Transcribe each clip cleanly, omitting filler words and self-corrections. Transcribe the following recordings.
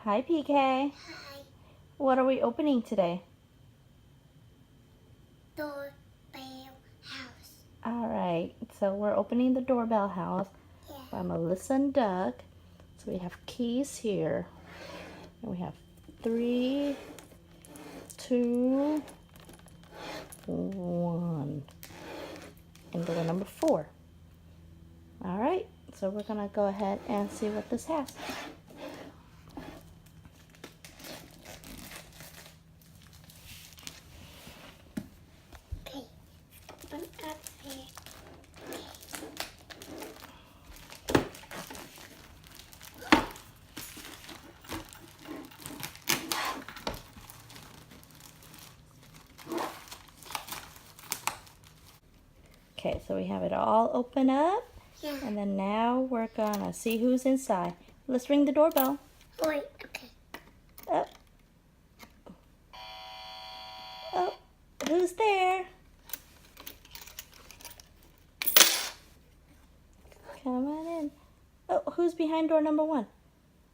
Hi, PK. Hi. What are we opening today? Doorbell house. All right, so we're opening the doorbell house Yeah. by Melissa and Doug. So we have keys here. And we have 3, 2, 1. And door number 4. All right, so we're gonna go ahead and see what this has. Okay. Open up here. Okay, so we have it all open up. Yeah. And then now we're gonna see who's inside. Let's ring the doorbell. Wait. Okay. Oh. Oh, who's there? Come on in. Oh, who's behind door number 1?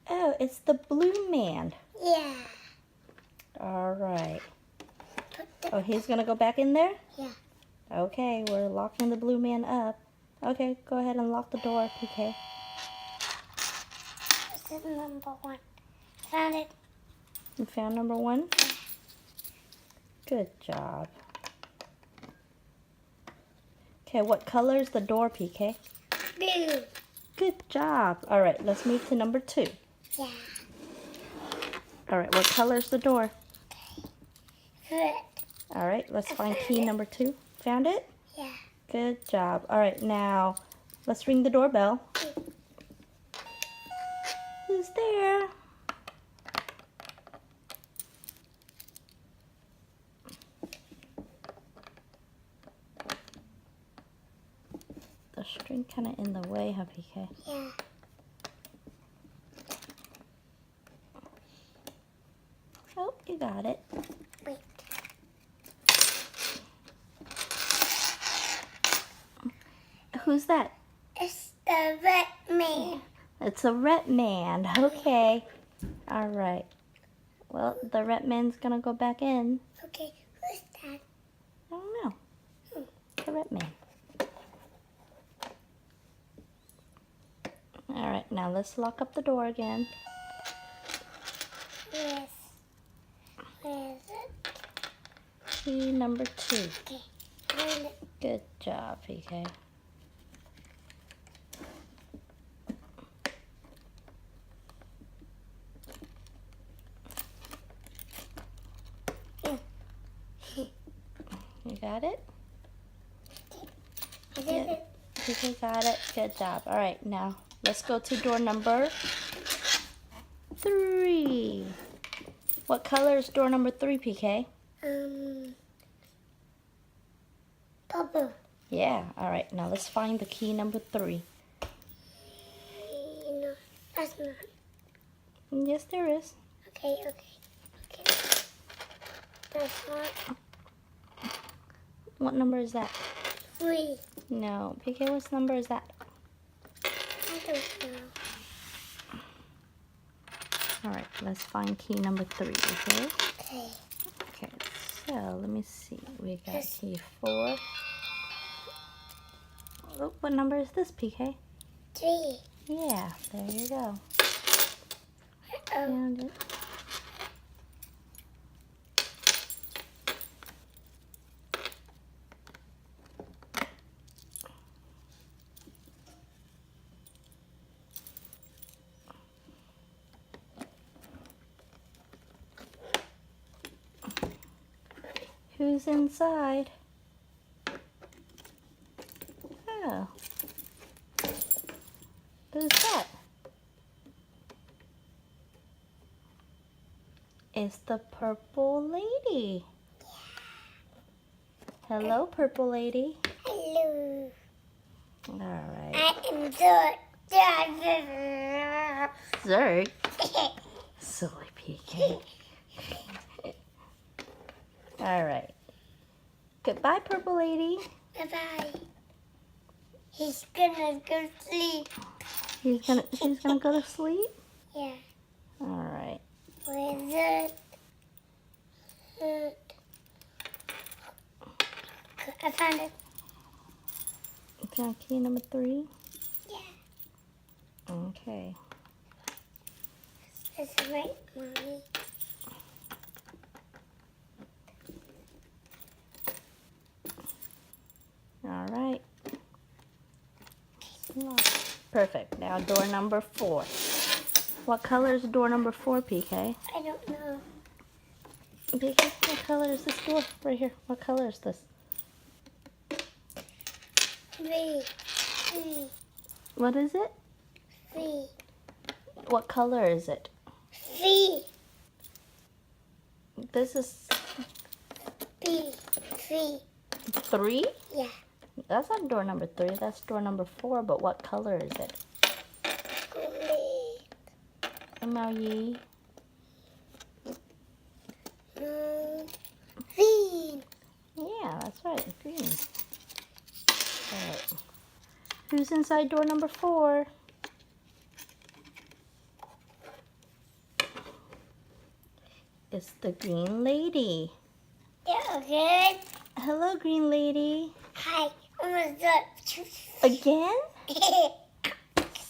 Oh, it's the blue man. Yeah. All right. Put the. Oh, he's gonna go back in there? Yeah. Okay, we're locking the blue man up. Okay, go ahead and lock the door, PK. This is number 1. Found it. You found number 1? Good job. Okay, what color is the door, PK? Blue. Good job. All right, let's move to number 2. Yeah. All right, what color is the door? Red. All right, let's find key number 2. Found it? Yeah. Good job. All right, now let's ring the doorbell. Who's there? The string kind of in the way, huh, PK? Yeah. Oh, you got it. Wait. Who's that? It's the red man. It's a red man. Okay. All right. Well, the red man's gonna go back in. Okay. Who's that? I don't know. The red man. All right, now let's lock up the door again. Yes. Where is it? Key number 2. Okay. Found it. Good job, PK. You got it? I did Yeah. it. PK got it. Good job. All right, now let's go to door number 3. What color is door number 3, PK? Purple. Yeah. All right, now let's find the key number 3. No, that's not. Yes, there is. Okay. That's not. What number is that? 3. No. PK, what number is that? I don't know. All right, let's find key number 3, okay? Okay. Okay, so let me see. We got Yes. key 4. Oh, what number is this, PK? 3. Yeah, there you go. Oh. Found it. Who's inside? Oh. Who's that? It's the purple lady. Hello, purple lady. Hello. All right. I am Zerg. Silly PK. All right. Goodbye, purple lady. Bye-bye. He's gonna go sleep. She's gonna go to sleep? Yeah. All right. Wizard. I found it. Found key number 3? Yeah. Okay. That's right, Mommy. All right. Perfect. Now door number 4. What color is door number 4, PK? I don't know. PK, what color is this door? Right here. What color is this? 3. 3. What is it? 3. What color is it? 3. This is 3. 3. 3? Yeah. That's not door number 3. That's door number 4. But what color is it? Green. M-O-U. Green. Yeah, that's right. Green. All right. Who's inside door number 4? It's the green lady. Yeah, good. Hello, green lady. Hi. Almost done. Again?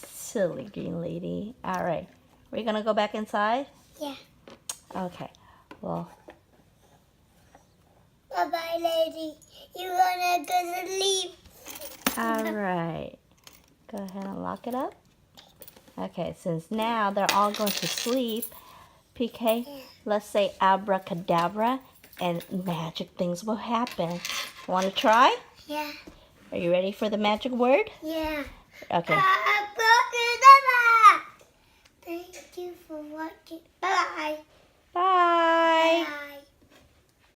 Silly green lady. All right. We're going to go back inside? Yeah. Okay. Well, Bye-bye, lady. You wanna go to sleep? all right. Go ahead and lock it up. Okay, since now they're all going to sleep, PK, let's say abracadabra and magic things will happen. Want to try? Yeah. Are you ready for the magic word? Yeah. Okay. Thank you for watching. Bye. Bye. Bye.